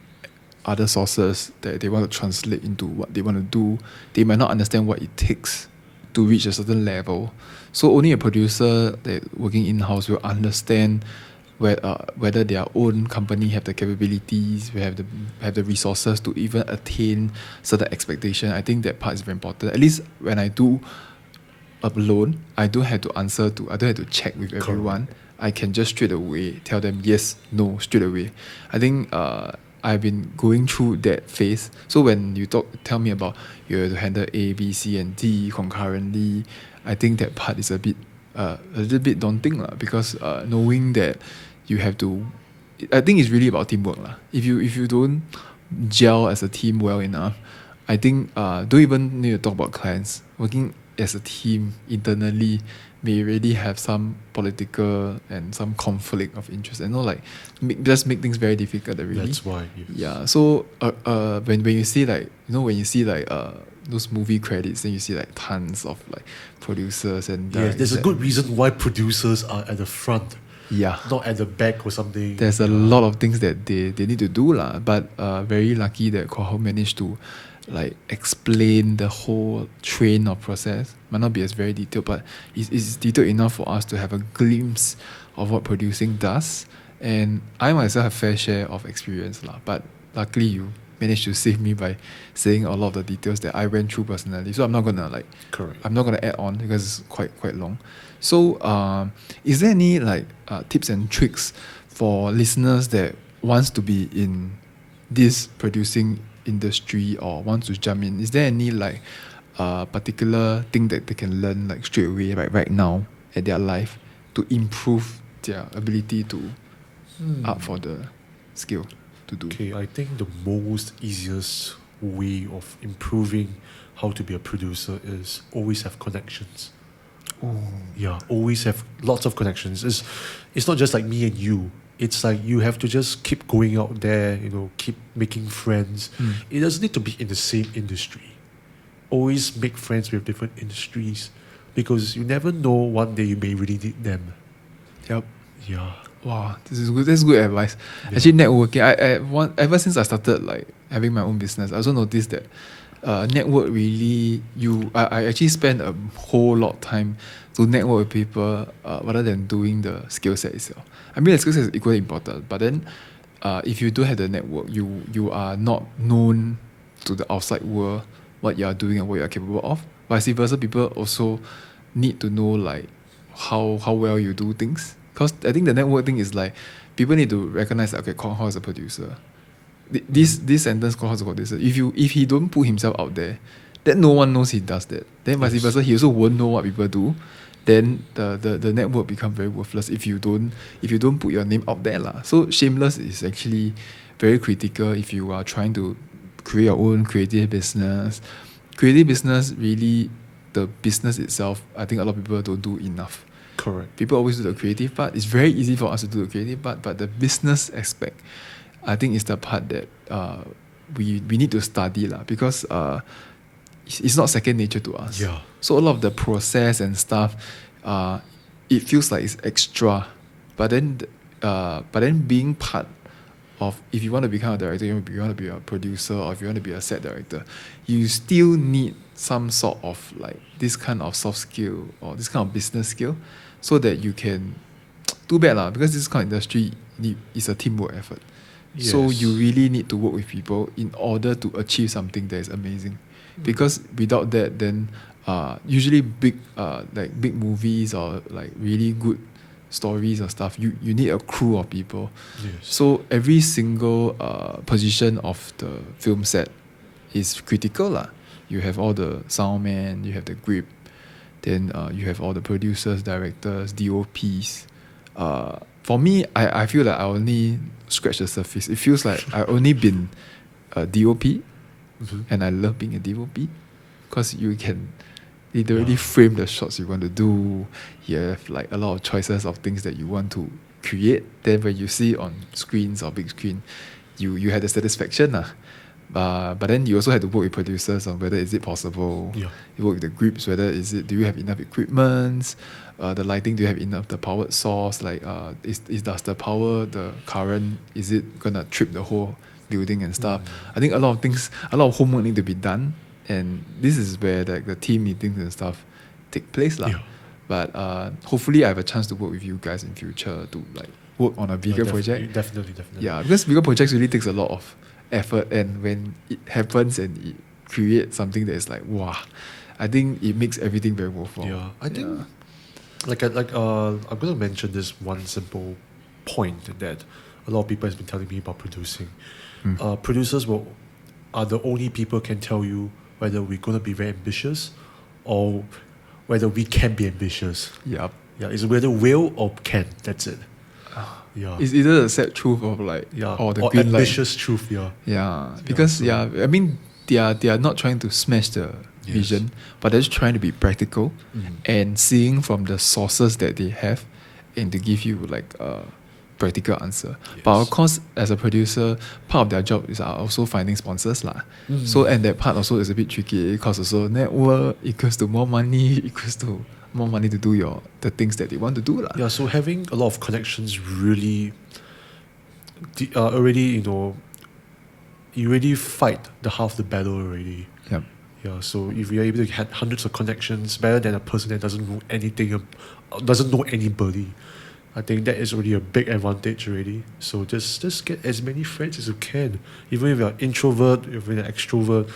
other sources that they want to translate into what they want to do, they might not understand what it takes to reach a certain level. So only a producer that working in-house will understand whether their own company have the capabilities, we have the resources to even attain certain expectation. I think that part is very important. At least when I do alone, I don't have to check with everyone. I can just straight away tell them yes, no, straight away. I think I've been going through that phase. So when you tell me about you have to handle A, B, C, and D concurrently, I think that part is a little bit daunting because knowing that you have to, I think it's really about teamwork If you don't gel as a team well enough, I think don't even need to talk about clients. Working as a team internally may really have some political and some conflict of interest, and just make things very difficult. Really, That's why. Yes. yeah. So when you see those movie credits, then you see like tons of like producers and Yes, there's a directors. good reason why producers are at the front, Yeah. not at the back or something. There's a lot of things that they need to do lah, but very lucky that Kok Hao managed to like explain the whole train of process. Might not be as very detailed, but it's detailed enough for us to have a glimpse of what producing does. And I myself have fair share of experience lah, but luckily you managed to save me by saying a lot of the details that I went through personally. So I'm not gonna like Correct. I'm not gonna add on because it's quite long. So is there any like tips and tricks for listeners that wants to be in this producing industry or wants to jump in? Is there any like particular thing that they can learn like straight away right now at their life to improve their ability to up for the skill to do? Okay, I think the most easiest way of improving how to be a producer is always have connections. Oh. Yeah, always have lots of connections. It's not just like me and you. It's like you have to just keep going out there, keep making friends. It doesn't need to be in the same industry. Always make friends with different industries because you never know one day you may really need them. Yep. Yeah. Wow, this is good. That's good advice. Yeah. Actually, networking. Ever since I started like having my own business, I also noticed that network really. I actually spend a whole lot of time to network with people rather than doing the skill set itself. I mean, the skill set is equally important, but then if you don't have the network, you are not known to the outside world what you are doing and what you are capable of. Vice versa, people also need to know like how well you do things. Because I think the network thing is like people need to recognize that, okay, Kok Hao is a producer. This sentence, Kok Hao is a producer. If he don't put himself out there, then no one knows he does that. Then vice versa, he also won't know what people do. Then the network become very worthless if you don't put your name out there lah. So shameless is actually very critical if you are trying to create your own creative business. Creative business really, the business itself, I think a lot of people don't do enough. Correct. People always do the creative part. It's very easy for us to do the creative part, but the business aspect, I think, is the part that we need to study lah, because it's not second nature to us. Yeah. So a lot of the process and stuff, it feels like it's extra, but then being part of, if you want to become a director, you want to be a producer, or if you want to be a set director, you still need some sort of like this kind of soft skill or this kind of business skill, so that you can do bad lah, because this kind of industry is a teamwork effort. Yes. So you really need to work with people in order to achieve something that is amazing. Because without that, then usually big movies or like really good stories or stuff, you need a crew of people. Yes. So every single position of the film set is critical lah. You have all the sound man, you have the grip, then you have all the producers, directors, DOPs. For me, I feel like I only scratch the surface. It feels like I've only been a DOP, and I love being a DOP because you can literally frame the shots you want to do. You have like a lot of choices of things that you want to create. Then when you see on screens or big screen, you had the satisfaction lah. But then you also have to work with producers on whether is it possible. Yeah. You work with the groups, whether do you have enough equipment, the lighting, do you have enough, the powered source, like does the power, the current, is it gonna trip the whole building and stuff. I think a lot of things, a lot of homework need to be done, and this is where like the team meetings and stuff take place lah. Yeah. But hopefully I have a chance to work with you guys in future to like work on a bigger project. Definitely. Yeah, because bigger projects really takes a lot of effort, and when it happens and it creates something that is like wow, I think it makes everything very worthwhile. Yeah, I think I'm gonna mention this one simple point that a lot of people has been telling me about producing. Producers are the only people can tell you whether we're gonna be very ambitious or whether we can be ambitious. Yep. Yeah, it's whether will or can. That's it. Yeah. It's either the sad truth of like or the green ambitious truth. Yeah. Yeah, because I mean they are not trying to smash the vision, but they're just trying to be practical and seeing from the sources that they have, and to give you like practical answer. But of course, as a producer, part of their job is also finding sponsors lah. So and that part also is a bit tricky because also network equals to more money equals to more money to do the things that they want to do lah. Yeah, so having a lot of connections really already, you already fight the half the battle already. Yep. Yeah, so if you're able to get hundreds of connections, better than a person that doesn't know anything, doesn't know anybody, I think that is already a big advantage already. So just get as many friends as you can. Even if you're an introvert, if you're an extrovert,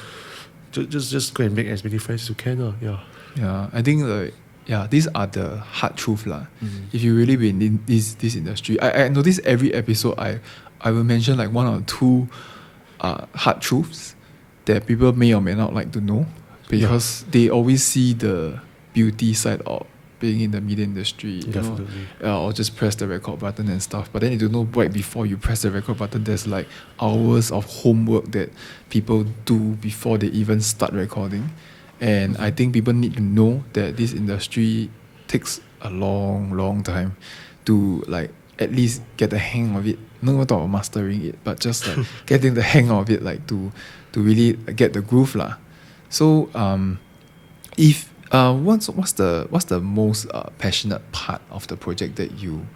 just go and make as many friends as you can. Yeah. Yeah, I think these are the hard truth lah. If you really been in this industry, I notice every episode I will mention like one or two hard truths that people may or may not like to know because they always see the beauty side of being in the media industry, Definitely. or just press the record button and stuff. But then you don't know right before you press the record button, there's like hours of homework that people do before they even start recording. And I think people need to know that this industry takes a long time to like at least get the hang of it. Not about mastering it, but just like getting the hang of it, like to really get the groove lah. So if what's the most passionate part of the project that you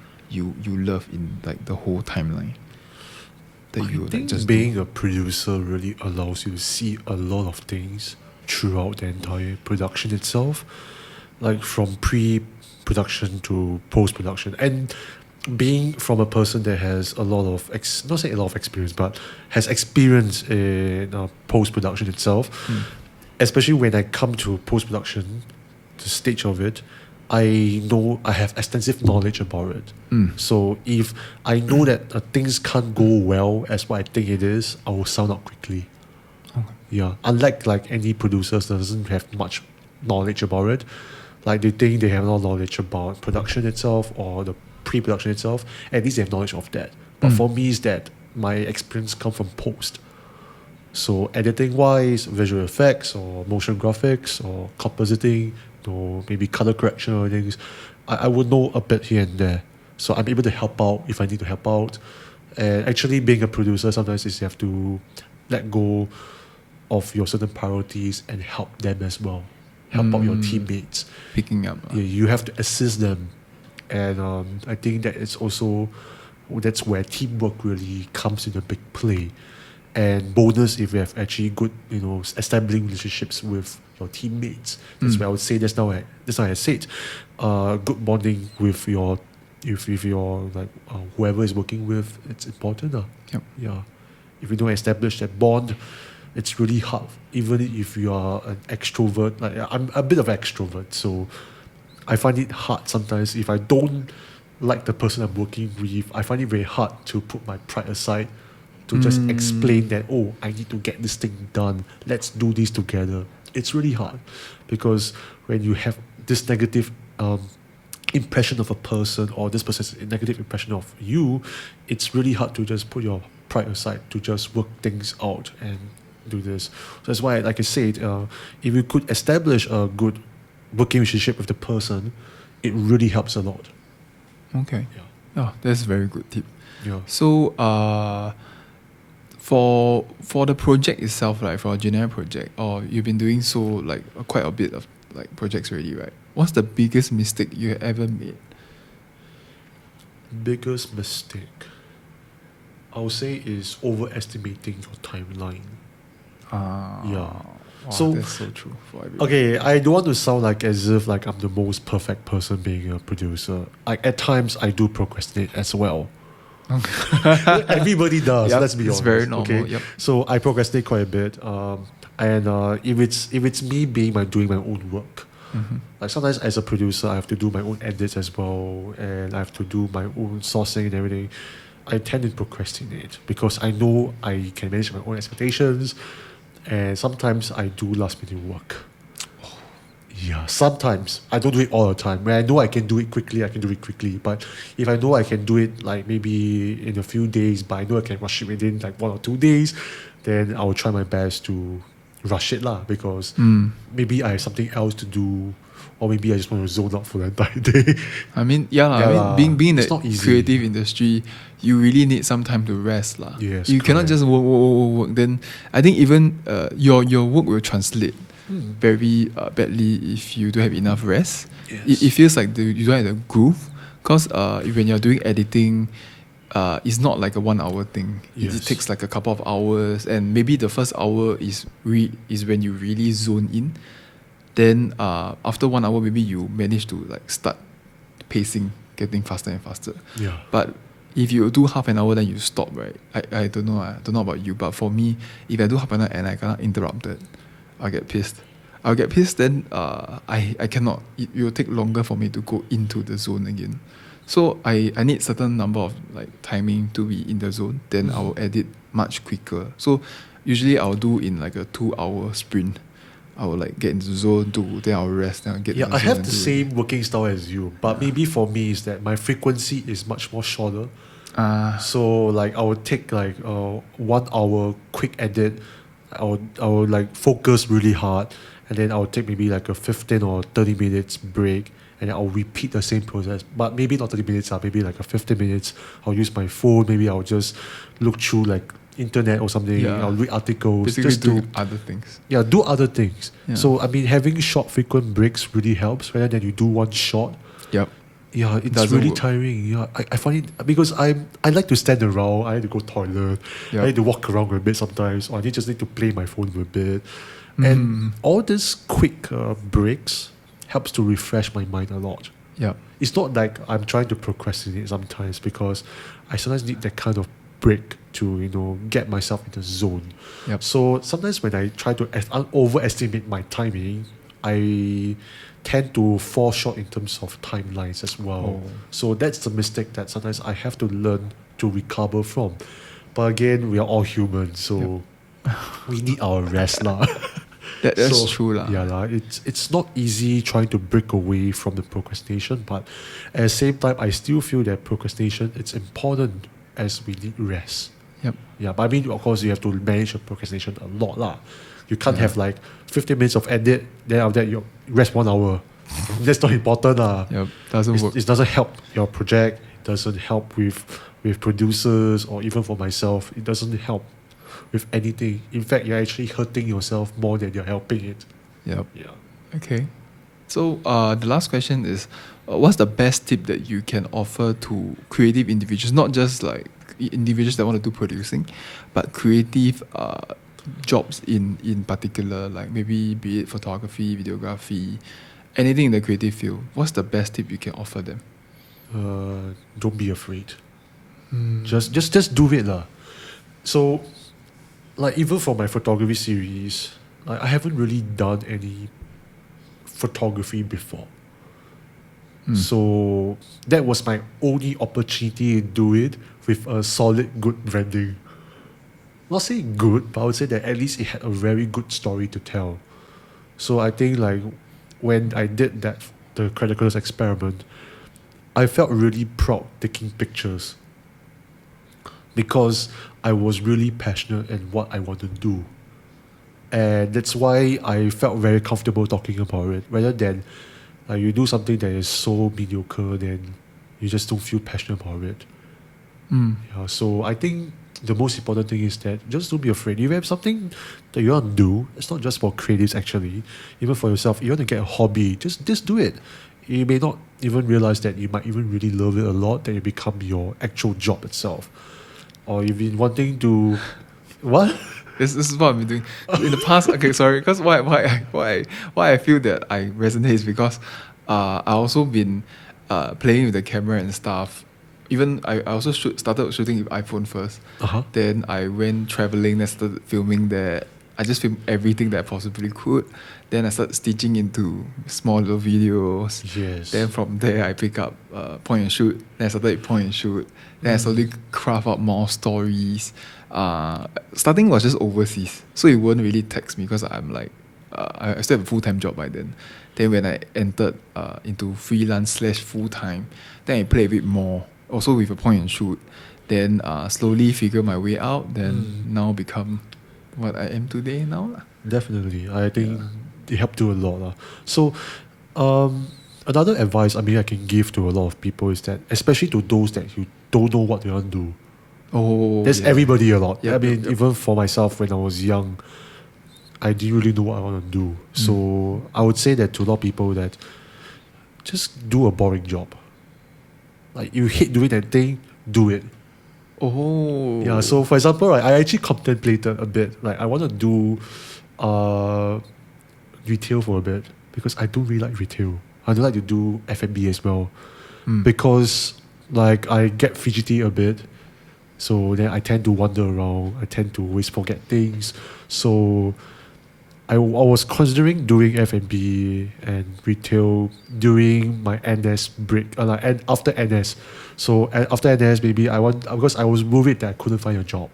love in like the whole timeline? That I you think like just being a producer really allows you to see a lot of things throughout the entire production itself, like from pre-production to post-production, and being from a person that has a lot of not saying a lot of experience, but has experience in post-production itself. Especially when I come to post-production, the stage of it, I know I have extensive knowledge about it. So if I know that things can't go well as what I think it is, I will sound out quickly. Okay. Yeah, unlike like any producers that doesn't have much knowledge about it, like they think they have no knowledge about production itself or the pre-production itself. At least they have knowledge of that. But for me, is that my experience come from post. So editing wise, visual effects or motion graphics or compositing or maybe color correction or things, I would know a bit here and there. So I'm able to help out if I need to help out. And actually being a producer sometimes is you have to let go of your certain priorities and help them as well. Help out your teammates. picking up? Yeah, you have to assist them. And I think that it's also, that's where teamwork really comes into big play. And bonus if you have actually good, establishing relationships with your teammates. That's where I would say that's now I said, good bonding with your like whoever is working with, it's important. Yep. Yeah. If you don't establish that bond, it's really hard. Even if you are an extrovert, like I'm a bit of an extrovert, so I find it hard sometimes if I don't like the person I'm working with. I find it very hard to put my pride aside to just explain that, I need to get this thing done. Let's do this together. It's really hard because when you have this negative impression of a person or this person's negative impression of you, it's really hard to just put your pride aside to just work things out and do this. So that's why, like I said, if you could establish a good working relationship with the person, it really helps a lot. Okay. Yeah. Oh, that's a very good tip. Yeah. So for the project itself, like for a generic project, or you've been doing so like quite a bit of like projects already, right? What's the biggest mistake you ever made? Biggest mistake, I would say, is overestimating your timeline. Yeah. Wow, So- that's so true for everyone. Okay, I don't want to sound like as if like I'm the most perfect person being a producer. Like at times I do procrastinate as well. Everybody does. Yep, Let's be it's honest. very normal, Okay? yep. So I procrastinate quite a bit. And if it's me doing my own work, like sometimes as a producer I have to do my own edits as well, and I have to do my own sourcing and everything. I tend to procrastinate because I know I can manage my own expectations, and sometimes I do last minute work. Yeah, sometimes. I don't do it all the time. When I know I can do it quickly, I can do it quickly. But if I know I can do it like maybe in a few days, but I know I can rush it within like 1 or 2 days, then I will try my best to rush it lah, because maybe I have something else to do, or maybe I just want to zone out for the entire day. I mean, yeah, lah. Yeah I lah. mean, being in It's the not easy. creative industry, you really need some time to rest, lah. Yes, You cannot correct. just work. Then I think even your work will translate very badly if you don't have enough rest. Yes. It feels like you don't have the groove, because when you're doing editing, it's not like a 1 hour thing. It Yes. takes like a couple of hours, and maybe the first hour is when you really zone in. Then after 1 hour, maybe you manage to like start pacing, getting faster and faster. Yeah. But if you do half an hour, then you stop, right? I don't know. I don't know about you, but for me, if I do half an hour and I cannot interrupt it, I'll get pissed. Then I cannot. It will take longer for me to go into the zone again. So I need certain number of like timing to be in the zone. Then I will edit much quicker. So usually I'll do in like a 2 hour sprint. I will like get into the zone, then I'll rest, then I'll get Yeah, into I the zone have and the do it. same working style as you, but maybe for me is that my frequency is much more shorter. So like I would take like 1 hour quick edit. I would like focus really hard, and then I would take maybe like a 15 or 30 minutes break, and then I'll repeat the same process. But maybe not 30 minutes, maybe like a 15 minutes. I'll use my phone. Maybe I'll just look through like internet or something. Yeah. I'll read articles. Basically just do to other things. do other things. Yeah. So I mean, having short, frequent breaks really helps. Rather than you do one shot, Yep. yeah, it's Doesn't really work. tiring. Yeah, I find it because I like to stand around. I like to go toilet. Yep. I need to walk around a bit sometimes, or I just need to play my phone for a bit. And all these quick breaks helps to refresh my mind a lot. Yep. It's not like I'm trying to procrastinate sometimes, because I sometimes need that kind of break to get myself in the zone. Yep. So sometimes when I try to overestimate my timing, I tend to fall short in terms of timelines as well. Oh. So that's the mistake that sometimes I have to learn to recover from. But again, we are all human, so we need our rest lah. That's true lah. Yeah lah. It's not easy trying to break away from the procrastination, but at the same time, I still feel that procrastination it's important as we need rest. Yep. Yeah, but I mean, of course, you have to manage your procrastination a lot lah. You can't have like 15 minutes of edit, then after that you rest 1 hour. That's not important lah. Yep. Doesn't work. It doesn't help your project. It doesn't help with producers, or even for myself. It doesn't help with anything. In fact, you're actually hurting yourself more than you're helping it. Yep. Yeah. Okay. So the last question is, what's the best tip that you can offer to creative individuals, not just like individuals that want to do producing, but creative jobs in particular, like maybe be it photography, videography, anything in the creative field. What's the best tip you can offer them? Don't be afraid. Just do it lah. So, like even for my photography series, I haven't really done any photography before. So that was my only opportunity to do it with a solid, good branding. Not saying good, but I would say that at least it had a very good story to tell. So I think like when I did the Crediculous experiment, I felt really proud taking pictures, because I was really passionate in what I want to do. And that's why I felt very comfortable talking about it, rather than you do something that is so mediocre, then you just don't feel passionate about it. Yeah, so I think the most important thing is that just don't be afraid. If you have something that you want to do, it's not just for creatives actually, even for yourself. If you want to get a hobby, just do it. You may not even realize that you might even really love it a lot, that it become your actual job itself. Or you've been wanting to what? This is what I've been doing in the past. Okay, sorry. Because why I feel that I resonate is because I also been playing with the camera and stuff. Even I also started shooting with iPhone first. Then I went traveling and started filming there. I just filmed everything that I possibly could. Then I started stitching into small little videos. Yes. Then from there I pick up point and shoot. Then I started with point and shoot. Then I slowly craft out more stories. Starting was just overseas, so it won't really text me because I'm like I still have a full-time job by then. Then when I entered into freelance / full-time, then I played a bit more, also with a point and shoot. Then slowly figure my way out. Then now become what I am today now. Definitely. I think it helped you a lot. So Another advice I mean I can give to a lot of people is that, especially to those that you don't know what they want to do. Oh, There's yeah. everybody a lot. Yep, I mean, yep. even for myself when I was young, I didn't really know what I want to do. So I would say that to a lot of people that just do a boring job. Like you hate doing that thing, do it. Oh. Yeah. So for example, right, I actually contemplated a bit. Like I want to do retail for a bit because I don't really like retail. I don't like to do F&B as well because like I get fidgety a bit. So then I tend to wander around. I tend to always forget things. So I was considering doing F&B and retail during my NS break, and after NS. So after NS, maybe because I was worried that I couldn't find a job.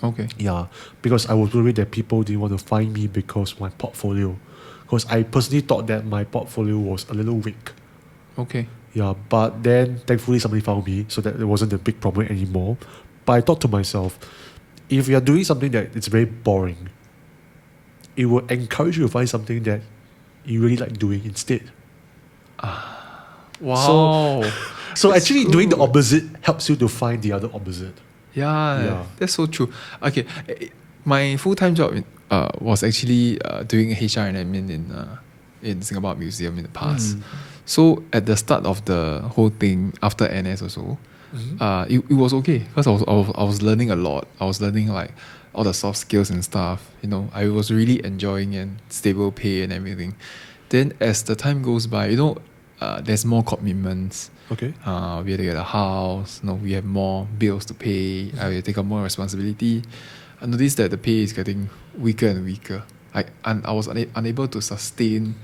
Okay. Yeah, because I was worried that people didn't want to find me because of my portfolio. Because I personally thought that my portfolio was a little weak. Okay. Yeah, but then thankfully somebody found me, so that it wasn't a big problem anymore. But I thought to myself, if you're doing something that it's very boring, it will encourage you to find something that you really like doing instead. Wow. So That's actually doing the good. opposite helps you to find the other opposite. Yeah, that's so true. Okay, my full-time job was actually doing HR and admin in Singapore Museum in the past. So at the start of the whole thing, after NS also, it was okay because I was learning a lot. I was learning like all the soft skills and stuff. You know, I was really enjoying and stable pay and everything. Then as the time goes by, there's more commitments. Okay. We had to get a house. We have more bills to pay. I have to take up more responsibility. I noticed that the pay is getting weaker and weaker. I was unable to sustain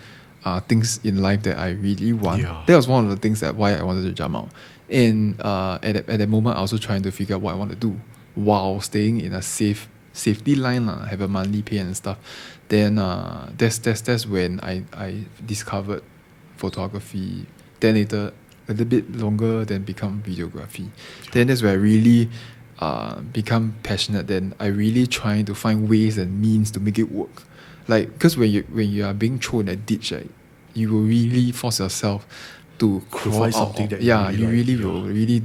things in life that I really want. Yeah. That was one of the things that why I wanted to jump out. And at that moment, I was also trying to figure out what I want to do while staying in a safety line, have a monthly pay and stuff. Then that's when I discovered photography. Then later, a little bit longer, then become videography. Then that's where I really become passionate. Then I really trying to find ways and means to make it work. Like, because when you are being thrown in a ditch, right, you will really force yourself to crawl find out something of- that yeah, you you really really like. will really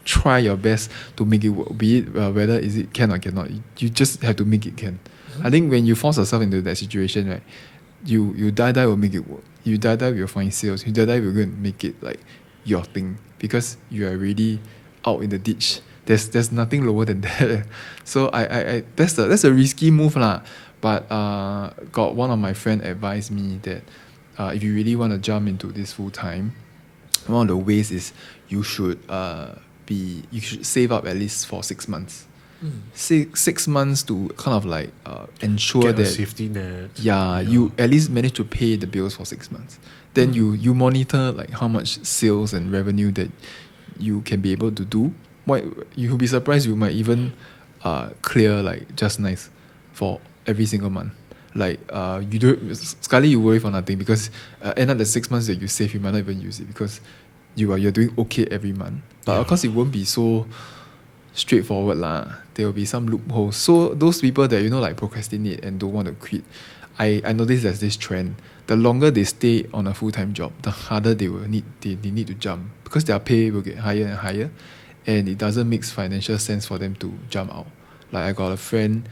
try your best to make it work. Be it whether is it can or cannot. You just have to make it can. I think when you force yourself into that situation, right, you die will make it work. You die will find sales. You die will go and make it like your thing because you are already out in the ditch. There's nothing lower than that. So I that's a risky move lah. But got one of my friend advised me that if you really want to jump into this full time, one of the ways is you should save up at least for 6 months. 6 months to kind of like ensure Get a that safety net. you at least manage to pay the bills for 6 months. Then you monitor like how much sales and revenue that you can be able to do. You'll be surprised you might even clear like just nice for every single month. Like you do sekali you worry for nothing because end up the 6 months that you save you might not even use it because you're doing okay every month. But of course it won't be so straightforward lah. There will be some loopholes. So those people that like procrastinate and don't want to quit, I noticed there's this trend. The longer they stay on a full-time job, the harder they need to jump because their pay will get higher and higher, and it doesn't make financial sense for them to jump out. Like I got a friend.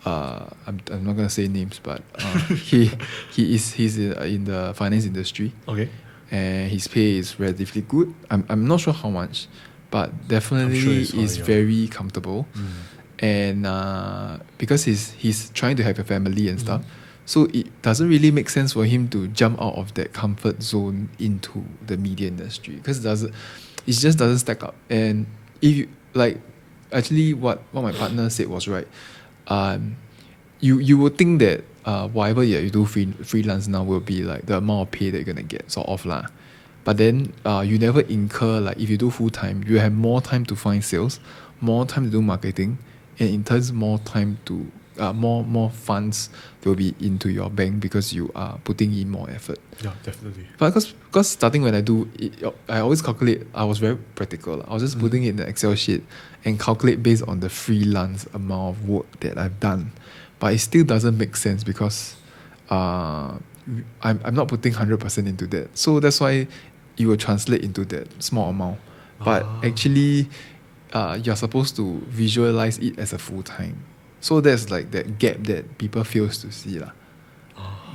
I'm not gonna say names, but he's in the finance industry. Okay. And his pay is relatively good. I'm not sure how much, but definitely sure it's high, is yeah. very comfortable. And because he's trying to have a family and stuff, so it doesn't really make sense for him to jump out of that comfort zone into the media industry because it just doesn't stack up. And if you like, actually, what my partner said was right. You would think that whatever you do freelance now will be like the amount of pay that you're gonna get sort of lah. But then you never incur, like if you do full time, you have more time to find sales, more time to do marketing, and in turn more time to more funds will be into your bank because you are putting in more effort. Yeah, definitely. But because starting when I do it, I always calculate. I was very practical. I was just putting it in the Excel sheet and calculate based on the freelance amount of work that I've done. But it still doesn't make sense because I'm not putting 100% into that. So that's why it will translate into that small amount. But actually, you're supposed to visualize it as a full time. So there's like that gap that people fails to see lah.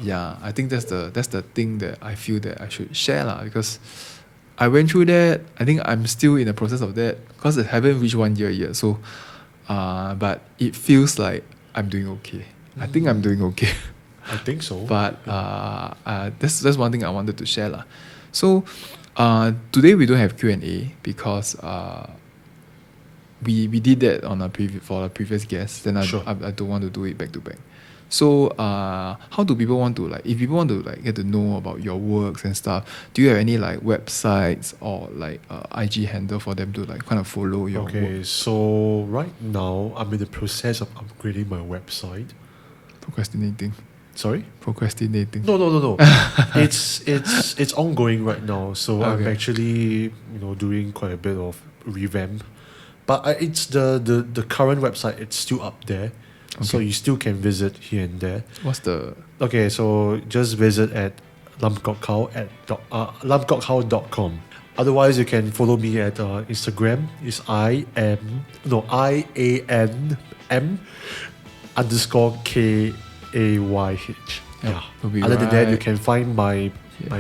Yeah, I think that's the thing that I feel that I should share lah, because I went through that. I think I'm still in the process of that because I haven't reached 1 year yet. So, but it feels like I'm doing okay. I think I'm doing okay. I think so. But that's one thing I wanted to share lah. So, today we don't have Q&A because we did that on for a previous guest. Then I don't want to do it back to back. So how do people want to like, if people want to like get to know about your works and stuff, do you have any like websites or like IG handle for them to like kind of follow your work? So right now I'm in the process of upgrading my website. Procrastinating. Sorry? Procrastinating. No. it's ongoing right now. So I'm actually doing quite a bit of revamp. But it's the current website. It's still up there. Okay. So you still can visit here and there. What's the... Okay, so just visit at lamkokhao.com. Otherwise, you can follow me at Instagram. It's IANM_KAYH. Yeah. Other than that, you can find my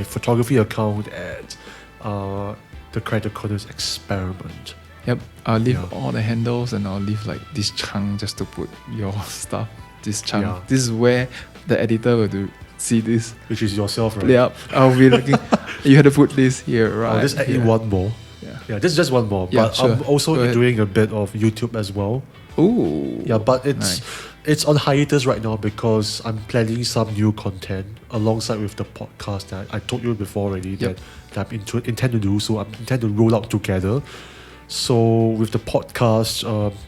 photography account at the Creative Corners Experiment. Yep, I'll leave all the handles and I'll leave like this chunk just to put your stuff. This chunk. Yeah. This is where the editor will see this. Which is yourself, right? Yep, I'll be looking. You had to put this here, right? I'll just add in one more. Yeah, this is just one more. Yeah, but sure. I'm also doing a bit of YouTube as well. Ooh. Yeah, but it's on hiatus right now because I'm planning some new content alongside with the podcast that I told you before already that I intend to do. So I intend to roll out together. So with the podcast,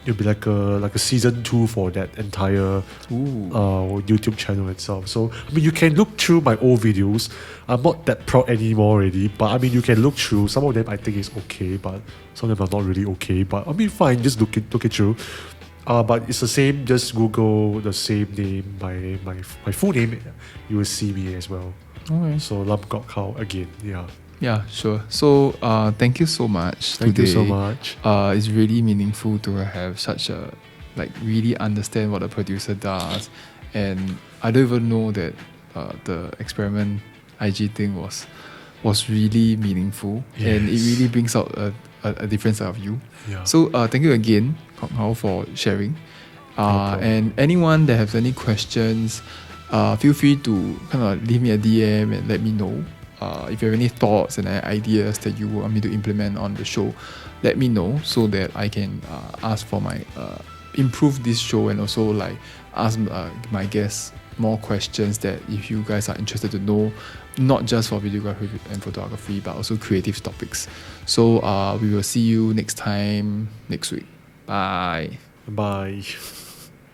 it'll be like a season 2 for that entire YouTube channel itself. So I mean, you can look through my old videos. I'm not that proud anymore already, but I mean, you can look through. Some of them I think is okay, but some of them are not really okay. But I mean, fine, just look it through. But it's the same. Just Google the same name, my full name. You will see me as well. Okay. So Kok Hao again. Yeah. Yeah, sure. So, thank you so much. Thank you so much. It's really meaningful to have such a, like, really understand what a producer does. And I don't even know that the experiment IG thing was really meaningful. Yes. And it really brings out a different side of you. Yeah. So, thank you again, Kok Hao, for sharing. And anyone that has any questions, feel free to kind of leave me a DM and let me know. If you have any thoughts and ideas that you want me to implement on the show, let me know so that I can ask for my improve this show and also like ask my guests more questions that if you guys are interested to know, not just for videography and photography but also creative topics. So we will see you next time next week. Bye. Bye.